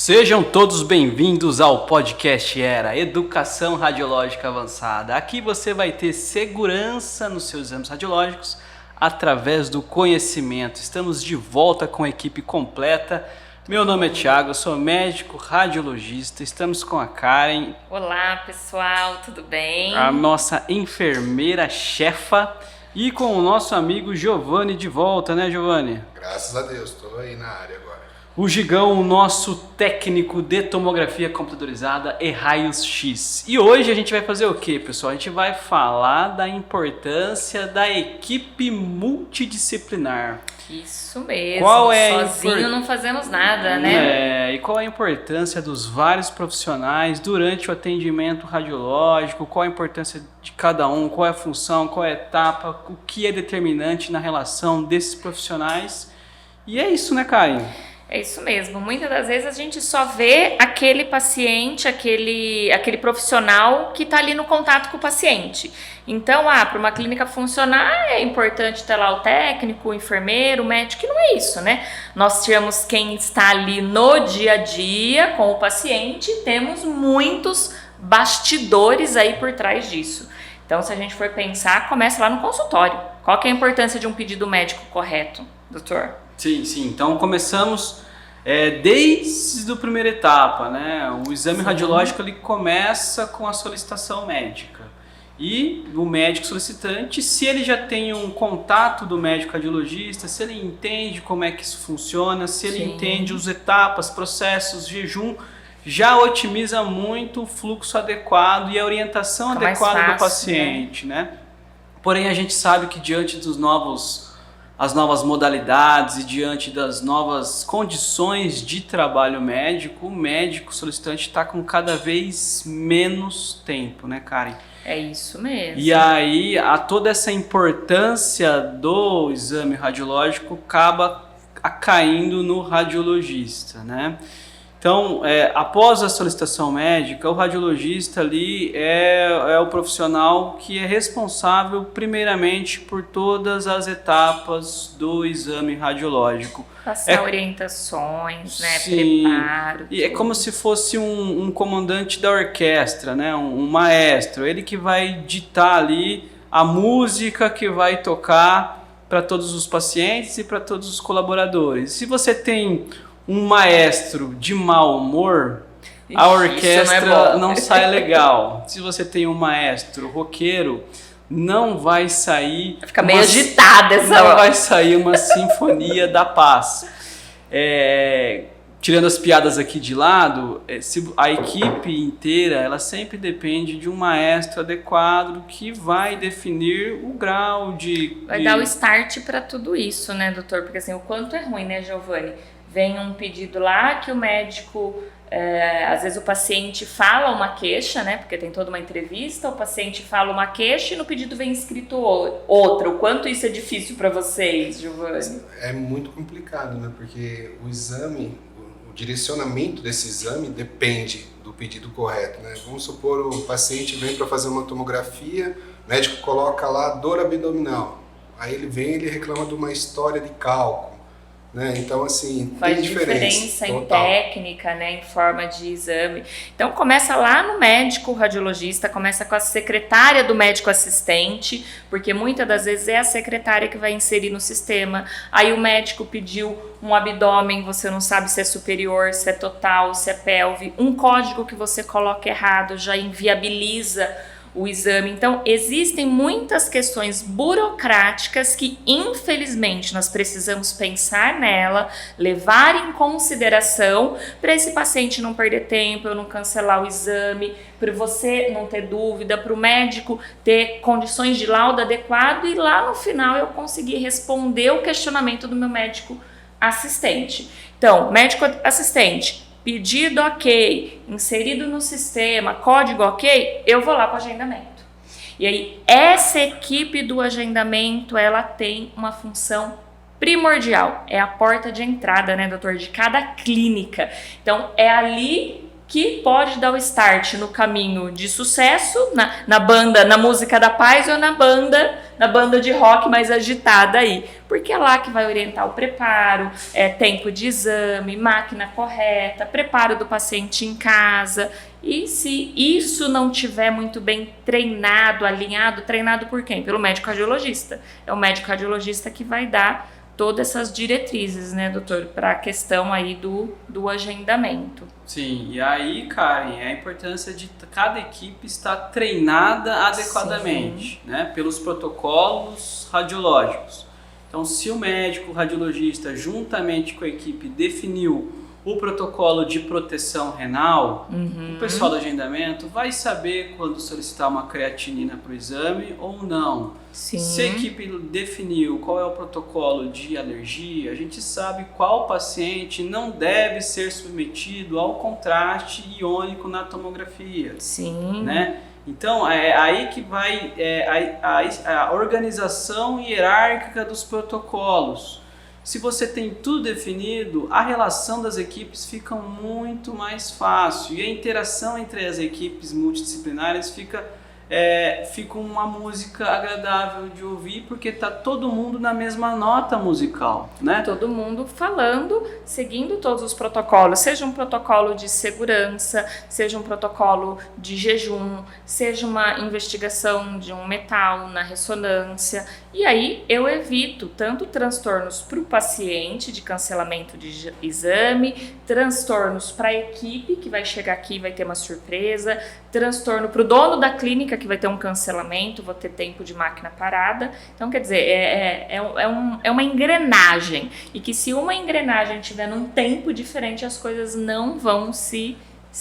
Sejam todos bem-vindos ao podcast ERA, Educação Radiológica Avançada. Aqui você vai ter segurança nos seus exames radiológicos através do conhecimento. Estamos de volta com a equipe completa. Meu nome é Thiago, eu sou médico radiologista. Estamos com a Karen. Olá, pessoal, tudo bem? A nossa enfermeira chefa. E com o nosso amigo Giovanni de volta, né, Giovanni? Graças a Deus, estou aí na área agora. O Gigão, o nosso técnico de tomografia computadorizada e raios-x. E hoje a gente vai fazer o quê, pessoal? A gente vai falar da importância da equipe multidisciplinar. Isso mesmo, sozinho não fazemos nada, né? E qual a importância dos vários profissionais durante o atendimento radiológico, qual a importância de cada um, qual é a função, qual é a etapa, o que é determinante na relação desses profissionais. E é isso, né, Karen? É isso mesmo. Muitas das vezes a gente só vê aquele paciente, aquele profissional que está ali no contato com o paciente. Então, para uma clínica funcionar é importante ter lá o técnico, o enfermeiro, o médico, e não é isso, né? Nós temos quem está ali no dia a dia com o paciente e temos muitos bastidores aí por trás disso. Então, se a gente for pensar, começa lá no consultório. Qual que é a importância de um pedido médico correto, doutor? Sim. Então começamos desde a primeira etapa, né? O exame radiológico ele começa com a solicitação médica. E o médico solicitante, se ele já tem um contato do médico radiologista, se ele entende como é que isso funciona, se ele entende as etapas, processos, jejum, já otimiza muito o fluxo adequado e a orientação adequada do paciente, né? Porém, a gente sabe que diante as novas modalidades e diante das novas condições de trabalho médico, o médico solicitante está com cada vez menos tempo, né, Karen? É isso mesmo. E aí, toda essa importância do exame radiológico acaba caindo no radiologista, né? Então, após a solicitação médica, o radiologista ali é o profissional que é responsável primeiramente por todas as etapas do exame radiológico. Passar orientações, né? Sim, Preparo. E é como se fosse um comandante da orquestra, né? Um maestro, ele que vai ditar ali a música que vai tocar para todos os pacientes e para todos os colaboradores. Se você tem um maestro de mau humor, a orquestra não sai legal. Se você tem um maestro roqueiro, não vai sair... Fica meio agitada essa hora. Não vai sair uma sinfonia da paz. Tirando as piadas aqui de lado, a equipe inteira, ela sempre depende de um maestro adequado que vai definir o grau de... Vai dar o start para tudo isso, né, doutor? Porque assim, o quanto é ruim, né, Giovanni? Vem um pedido lá que o médico, às vezes o paciente fala uma queixa, né? Porque tem toda uma entrevista, o paciente fala uma queixa e no pedido vem escrito outra. O quanto isso é difícil para vocês, Giovanni? É muito complicado, né? Porque o exame, o direcionamento desse exame depende do pedido correto, né? Vamos supor o paciente vem para fazer uma tomografia, o médico coloca lá dor abdominal. Aí ele vem e ele reclama de uma história de cálculo. Né? Então, assim, faz tem diferença em total. técnica, né, em forma de exame. Então, começa lá no médico radiologista, começa com a secretária do médico assistente, porque muitas das vezes é a secretária que vai inserir no sistema. Aí o médico pediu um abdômen, você não sabe se é superior, se é total, se é pelve. Um código que você coloca errado já inviabiliza o exame. Então, existem muitas questões burocráticas que, infelizmente, nós precisamos pensar nela, levar em consideração para esse paciente não perder tempo, eu não cancelar o exame, para você não ter dúvida, para o médico ter condições de laudo adequado e lá no final eu conseguir responder o questionamento do meu médico assistente. Então, médico assistente, pedido ok, inserido no sistema, código ok, eu vou lá para o agendamento. E aí, essa equipe do agendamento, ela tem uma função primordial. É a porta de entrada, né, doutor, de cada clínica. Então, é ali que pode dar o start no caminho de sucesso, na banda, na música da paz ou na banda de rock mais agitada aí. Porque é lá que vai orientar o preparo, tempo de exame, máquina correta, preparo do paciente em casa. E se isso não tiver muito bem treinado, alinhado, treinado por quem? Pelo médico cardiologista. É o médico cardiologista que vai dar todas essas diretrizes, né, doutor, para a questão aí do agendamento. Sim, e aí, Karen, é a importância de cada equipe estar treinada adequadamente, né, pelos protocolos radiológicos. Então, se o médico radiologista, juntamente com a equipe, definiu o protocolo de proteção renal, o pessoal do agendamento vai saber quando solicitar uma creatinina para o exame ou não. Sim. Se a equipe definiu qual é o protocolo de alergia, a gente sabe qual paciente não deve ser submetido ao contraste iônico na tomografia. Sim. Né? Então, é aí que vai a organização hierárquica dos protocolos. Se você tem tudo definido, a relação das equipes fica muito mais fácil e a interação entre as equipes multidisciplinares fica uma música agradável de ouvir, porque está todo mundo na mesma nota musical, né? Todo mundo falando, seguindo todos os protocolos, seja um protocolo de segurança, seja um protocolo de jejum, seja uma investigação de um metal na ressonância. E aí eu evito tanto transtornos para o paciente de cancelamento de exame, transtornos para a equipe que vai chegar aqui e vai ter uma surpresa, transtorno para o dono da clínica que vai ter um cancelamento, vou ter tempo de máquina parada. Então, quer dizer, é uma engrenagem. E que se uma engrenagem estiver num tempo diferente, as coisas não vão se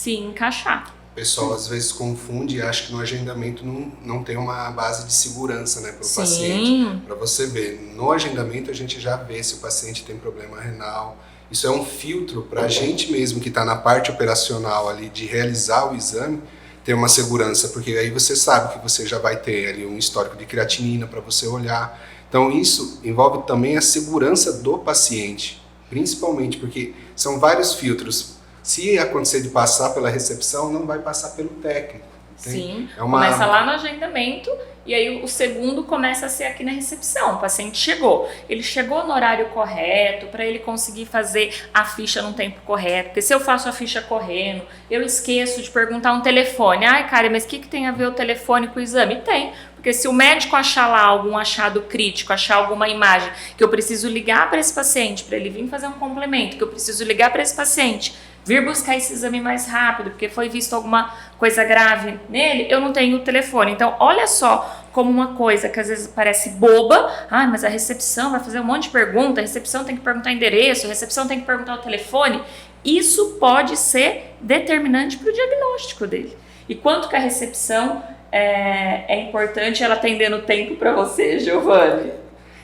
encaixar. O pessoal às vezes confunde e acha que no agendamento não tem uma base de segurança, né, para o paciente. Para você ver, no agendamento a gente já vê se o paciente tem problema renal. Isso é um filtro para a gente mesmo que está na parte operacional ali de realizar o exame, ter uma segurança, porque aí você sabe que você já vai ter ali um histórico de creatinina para você olhar. Então isso envolve também a segurança do paciente, principalmente porque são vários filtros. Se acontecer de passar pela recepção, não vai passar pelo técnico. Sim, começa lá no agendamento e aí o segundo começa a ser aqui na recepção. O paciente chegou, ele chegou no horário correto para ele conseguir fazer a ficha no tempo correto, porque se eu faço a ficha correndo, eu esqueço de perguntar um telefone. Ai, cara, mas o que tem a ver o telefone com o exame? Tem, porque se o médico achar lá algum achado crítico, achar alguma imagem que eu preciso ligar para esse paciente, para ele vir fazer um complemento, que eu preciso ligar para esse paciente, vir buscar esse exame mais rápido, porque foi visto alguma coisa grave nele, eu não tenho o telefone. Então, olha só como uma coisa que às vezes parece boba, mas a recepção vai fazer um monte de pergunta, a recepção tem que perguntar endereço, a recepção tem que perguntar o telefone. Isso pode ser determinante para o diagnóstico dele. E quanto que a recepção é importante ela atender no tempo para você, Giovanni?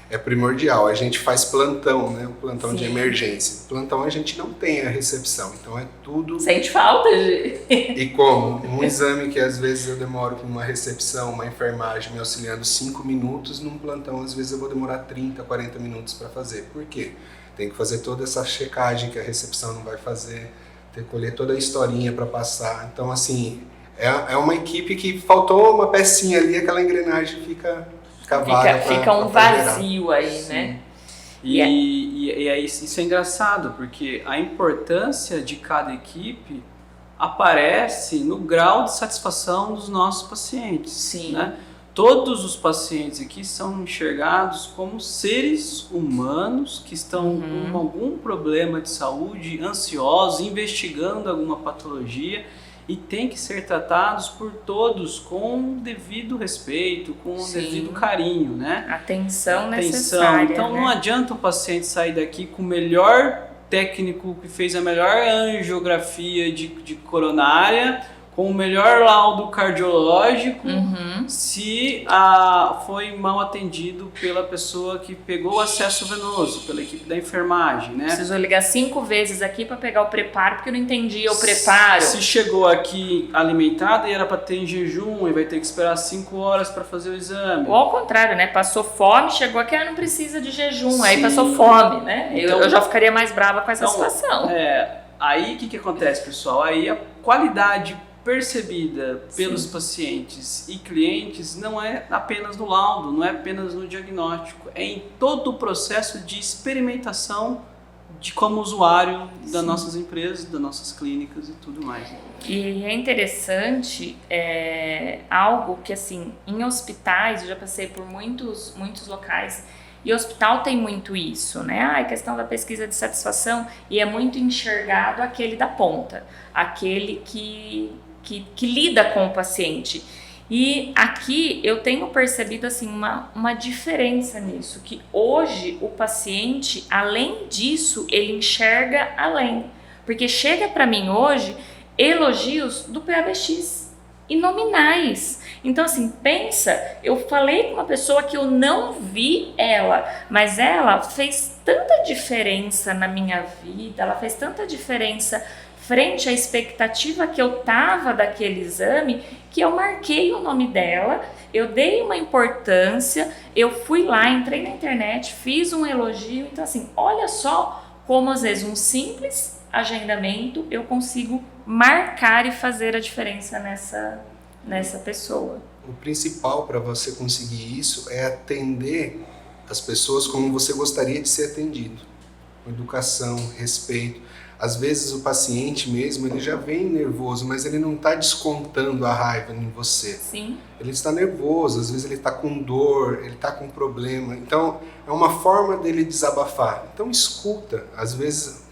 É primordial. A gente faz plantão, né? O plantão Sim. de emergência. Plantão a gente não tem a recepção, então é tudo... Sente falta, Gi? E como? Um exame que às vezes eu demoro com uma recepção, uma enfermagem me auxiliando 5 minutos, num plantão às vezes eu vou demorar 30, 40 minutos para fazer. Por quê? Tem que fazer toda essa checagem que a recepção não vai fazer, ter que colher toda a historinha para passar. Então, assim, é uma equipe que faltou uma pecinha ali, aquela engrenagem fica um vazio aí, né? E isso é engraçado, porque a importância de cada equipe aparece no grau de satisfação dos nossos pacientes. Sim. Né? Todos os pacientes aqui são enxergados como seres humanos que estão com algum problema de saúde, ansiosos, investigando alguma patologia, e tem que ser tratados por todos com devido respeito, com devido carinho, né? Atenção necessária. Então, né? Não adianta o paciente sair daqui com o melhor técnico que fez a melhor angiografia de coronária, com o melhor laudo cardiológico, se foi mal atendido pela pessoa que pegou o acesso venoso, pela equipe da enfermagem, né? Precisou ligar 5 vezes aqui para pegar o preparo, porque eu não entendia o preparo. Se chegou aqui alimentada e era para ter em jejum, e vai ter que esperar 5 horas para fazer o exame. Ou ao contrário, né? Passou fome, chegou aqui, não precisa de jejum, aí passou fome, né? Então, eu já ficaria mais brava com essa situação. aí o que acontece, pessoal? Aí a qualidade percebida pelos pacientes e clientes não é apenas no laudo, não é apenas no diagnóstico, é em todo o processo de experimentação de como usuário das nossas empresas, das nossas clínicas e tudo mais. E é interessante, algo que assim, em hospitais, eu já passei por muitos locais, e hospital tem muito isso, né? A questão da pesquisa de satisfação, e é muito enxergado aquele da ponta, aquele que lida com o paciente. E aqui eu tenho percebido assim, uma diferença nisso, que hoje o paciente, além disso, ele enxerga além. Porque chega para mim hoje elogios do PABX e nominais. Então assim, pensa, eu falei com uma pessoa que eu não vi ela, mas ela fez tanta diferença na minha vida, ela fez tanta diferença frente à expectativa que eu tava daquele exame, que eu marquei o nome dela, eu dei uma importância, eu fui lá, entrei na internet, fiz um elogio. Então assim, olha só como às vezes um simples agendamento eu consigo marcar e fazer a diferença nessa pessoa. O principal para você conseguir isso é atender as pessoas como você gostaria de ser atendido. Com educação, respeito. Às vezes o paciente mesmo, ele já vem nervoso, mas ele não está descontando a raiva em você. Sim. Ele está nervoso, às vezes ele está com dor, ele está com problema. Então, é uma forma dele desabafar. Então, escuta. Às vezes,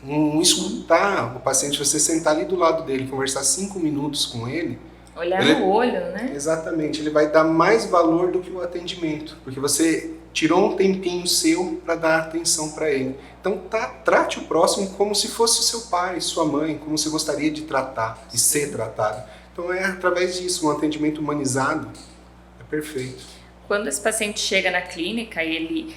escutar o paciente, você sentar ali do lado dele, conversar 5 minutos com ele. Olhar no olho, né? Exatamente. Ele vai dar mais valor do que o atendimento, porque você tirou um tempinho seu para dar atenção para ele. Então, trate o próximo como se fosse seu pai, sua mãe, como você gostaria de tratar e ser tratado. Então, é através disso, um atendimento humanizado é perfeito. Quando esse paciente chega na clínica, ele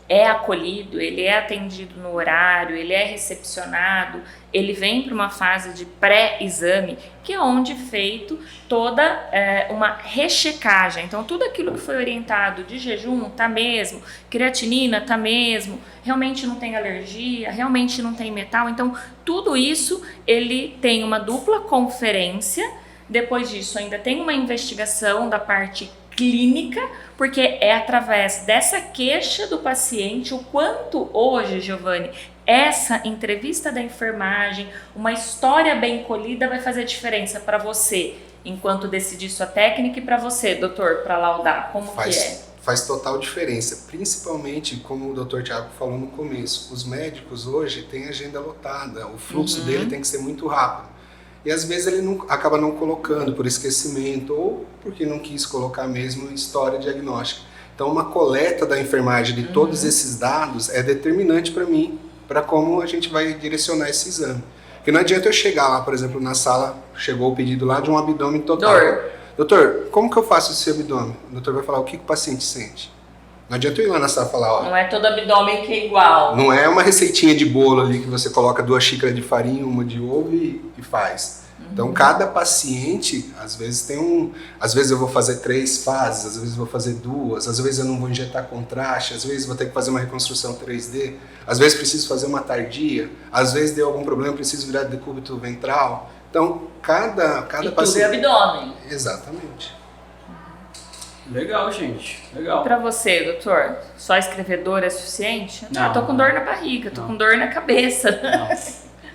é acolhido, ele é atendido no horário, ele é recepcionado, ele vem para uma fase de pré-exame, que é onde é feito toda uma rechecagem. Então, tudo aquilo que foi orientado de jejum tá mesmo, creatinina tá mesmo, realmente não tem alergia, realmente não tem metal. Então, tudo isso ele tem uma dupla conferência. Depois disso, ainda tem uma investigação da parte clínica, porque é através dessa queixa do paciente, o quanto hoje, Giovanni, essa entrevista da enfermagem, uma história bem colhida vai fazer diferença para você, enquanto decidir sua técnica, e para você, doutor, para laudar, como que é? Faz total diferença, principalmente como o doutor Thiago falou no começo, os médicos hoje têm agenda lotada, o fluxo dele tem que ser muito rápido. E às vezes ele acaba não colocando por esquecimento ou porque não quis colocar mesmo história diagnóstica. Então uma coleta da enfermagem de todos esses dados é determinante para mim, para como a gente vai direcionar esse exame. Porque não adianta eu chegar lá, por exemplo, na sala, chegou o pedido lá de um abdômen total. Doutor, como que eu faço esse abdômen? O doutor vai falar o que o paciente sente. Não adianta eu ir lá na sala e falar, ó... Não é todo abdômen que é igual. Não é uma receitinha de bolo ali que você coloca 2 xícaras de farinha, 1 de ovo e faz. Então, cada paciente, às vezes às vezes eu vou fazer 3 fases, às vezes eu vou fazer 2, às vezes eu não vou injetar contraste, às vezes vou ter que fazer uma reconstrução 3D, às vezes preciso fazer uma tardia, às vezes deu algum problema, preciso virar decúbito ventral. Então, cada e paciente... tudo é abdômen. Exatamente. Legal, gente. Legal. E pra você, doutor, só escrever dor é suficiente? Não, tô com dor na barriga, tô com dor na cabeça. Não.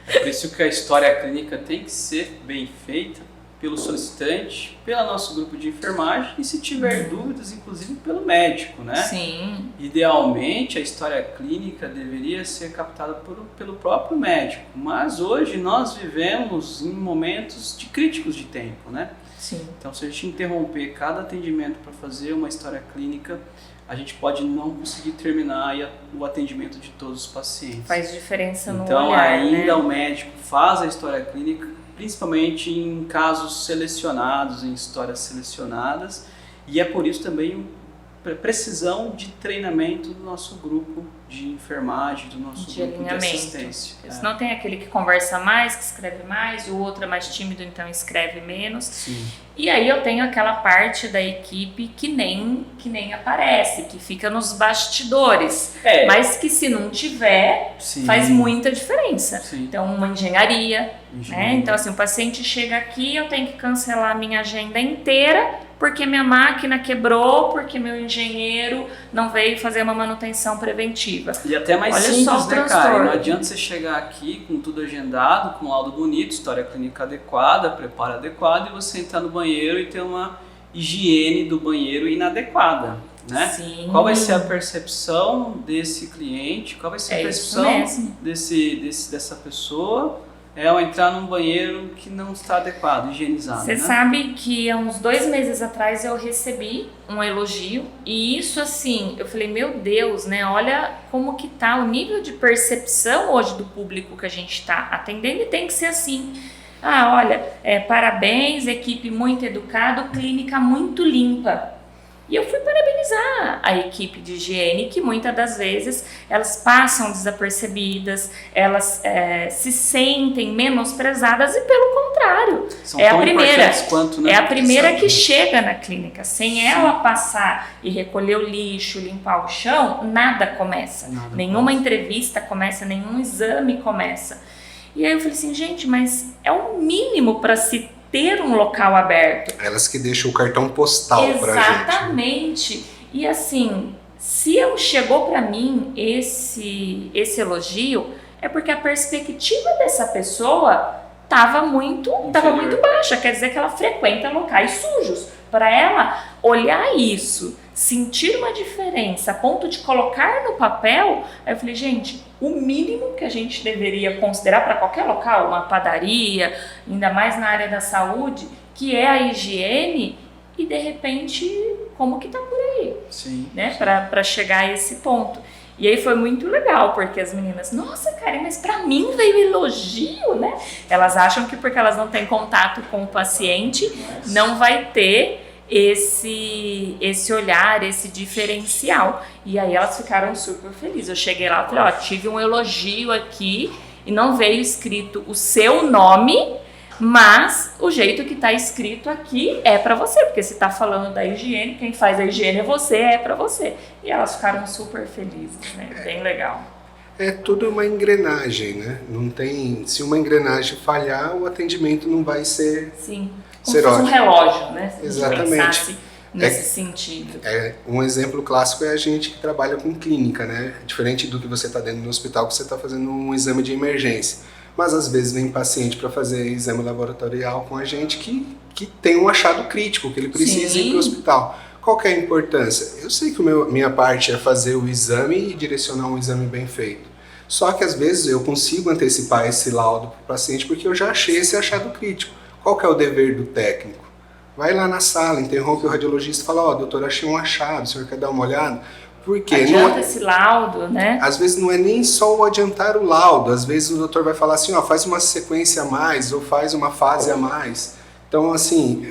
É por isso que a história clínica tem que ser bem feita pelo solicitante, pelo nosso grupo de enfermagem e, se tiver dúvidas, inclusive pelo médico, né? Sim. Idealmente, a história clínica deveria ser captada pelo próprio médico, mas hoje nós vivemos em momentos críticos de tempo, né? Sim. Então, se a gente interromper cada atendimento para fazer uma história clínica, a gente pode não conseguir terminar o atendimento de todos os pacientes. Faz diferença no então, olhar, ainda né? o médico faz a história clínica, principalmente em casos selecionados, em histórias selecionadas, e é por isso também precisão de treinamento do nosso grupo de enfermagem, do nosso De grupo alinhamento. de assistência. Senão tem aquele que conversa mais, que escreve mais, o outro é mais tímido, então escreve menos. Sim. E aí eu tenho aquela parte da equipe que nem aparece, que fica nos bastidores, mas que se não tiver, Sim. faz muita diferença. Sim. Então, uma engenharia, né? Então, assim, o paciente chega aqui, eu tenho que cancelar a minha agenda inteira, porque minha máquina quebrou, porque meu engenheiro não veio fazer uma manutenção preventiva. E até mais Olha simples, só o né, cara? transtorno. Não adianta você chegar aqui com tudo agendado, com laudo bonito, história clínica adequada, preparo adequado, e você entrar no banheiro e ter uma higiene do banheiro inadequada, né? Sim. Qual vai ser a percepção desse cliente? Qual vai ser a percepção dessa pessoa ao entrar num banheiro que não está adequado, higienizado? Você sabe que há uns 2 meses atrás eu recebi um elogio e isso assim, eu falei, meu Deus, né? Olha como que tá o nível de percepção hoje do público que a gente está atendendo e tem que ser assim. Ah, olha, parabéns, equipe muito educada, clínica muito limpa. E eu fui parabenizar a equipe de higiene, que muitas das vezes elas passam desapercebidas, elas se sentem menosprezadas e pelo contrário, São é a tão primeira, importantes quanto, né? é a primeira que chega na clínica. Sem ela passar e recolher o lixo, limpar o chão, nada começa. Nenhuma entrevista começa, nenhum exame começa. E aí eu falei assim, gente, mas é o mínimo para se ter um local aberto. Elas que deixam o cartão postal pra gente. Exatamente. E assim, se chegou para mim esse elogio, é porque a perspectiva dessa pessoa estava muito baixa. Quer dizer que ela frequenta locais sujos. Para ela olhar isso, sentir uma diferença a ponto de colocar no papel, aí eu falei, gente, o mínimo que a gente deveria considerar para qualquer local, uma padaria, ainda mais na área da saúde, que é a higiene, e de repente, como que tá por aí? Sim. Né? Para chegar a esse ponto. E aí foi muito legal, porque as meninas, nossa, Karen, mas pra mim veio elogio, né? Elas acham que porque elas não têm contato com o paciente, não vai ter esse olhar, esse diferencial. E aí elas ficaram super felizes. Eu cheguei lá e falei, ó, tive um elogio aqui e não veio escrito o seu nome, mas o jeito que tá escrito aqui é pra você, porque se tá falando da higiene, quem faz a higiene é você, é pra você. E elas ficaram super felizes, né? Bem legal. É tudo uma engrenagem, né? Não tem, se uma engrenagem falhar, o atendimento não vai ser. Sim. Como se fosse um relógio, né? Se Exatamente. A gente pensasse nesse sentido. Um exemplo clássico é a gente que trabalha com clínica, né? Diferente do que você está dentro do hospital, que você está fazendo um exame de emergência. Mas às vezes vem paciente para fazer exame laboratorial com a gente que tem um achado crítico, que ele precisa ir para o hospital. Qual que é a importância? Eu sei que minha parte é fazer o exame e direcionar um exame bem feito. Só que às vezes eu consigo antecipar esse laudo para o paciente porque eu já achei esse achado crítico. Qual que é o dever do técnico? Vai lá na sala, interrompe o radiologista e fala, ó, doutor, achei um achado, o senhor quer dar uma olhada? Porque adianta esse laudo, né? Às vezes não é nem só o adiantar o laudo, às vezes o doutor vai falar assim, ó, faz uma sequência a mais ou faz uma fase a mais. Então, assim,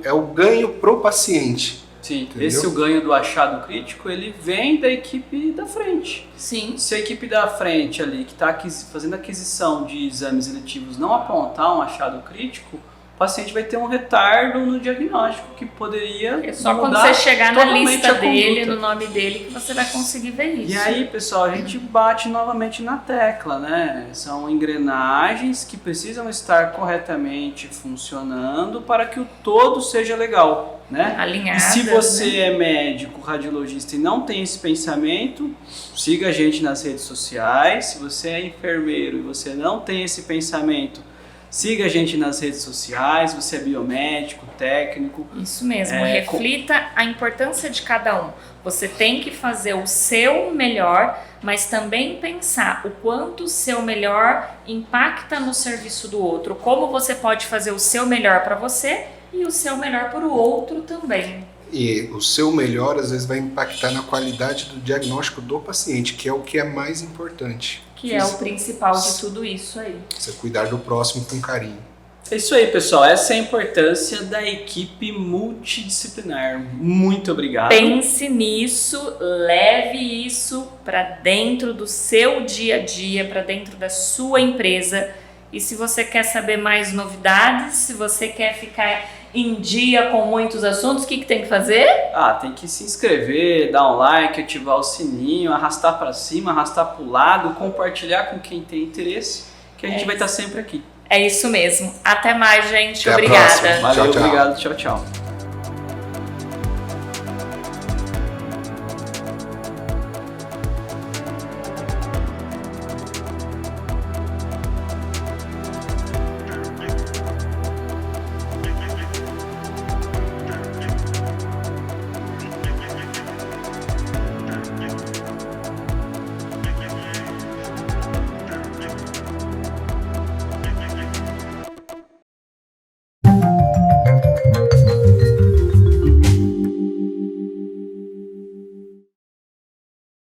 é o ganho pro paciente. Sim, entendeu? Esse o ganho do achado crítico, ele vem da equipe da frente. Sim. Se a equipe da frente ali, que está fazendo aquisição de exames eletivos, não apontar um achado crítico, o paciente vai ter um retardo no diagnóstico que poderia É só mudar quando você chegar na totalmente lista a dele, conduta. no nome dele, que você vai conseguir ver isso. E aí, pessoal, a gente bate novamente na tecla, né? São engrenagens que precisam estar corretamente funcionando para que o todo seja legal, né? Alinhadas, E se você né? é médico, radiologista e não tem esse pensamento, siga a gente nas redes sociais. Se você é enfermeiro e você não tem esse pensamento, siga a gente nas redes sociais. Você é biomédico, técnico. Isso mesmo, reflita a importância de cada um. Você tem que fazer o seu melhor, mas também pensar o quanto o seu melhor impacta no serviço do outro. Como você pode fazer o seu melhor para você e o seu melhor para o outro também. E o seu melhor, às vezes, vai impactar na qualidade do diagnóstico do paciente, que é o que é mais importante. Que é o principal de tudo isso aí. Você cuidar do próximo com carinho. É isso aí, pessoal. Essa é a importância da equipe multidisciplinar. Muito obrigado. Pense nisso, leve isso para dentro do seu dia a dia, para dentro da sua empresa. E se você quer saber mais novidades, se você quer ficar em dia com muitos assuntos, o que tem que fazer? Tem que se inscrever, dar um like, ativar o sininho, arrastar para cima, arrastar para o lado, compartilhar com quem tem interesse, que a gente vai estar sempre aqui. É isso mesmo. Até mais, gente. Até a Obrigada. próxima. Valeu, Tchau, tchau. obrigado. Tchau, tchau.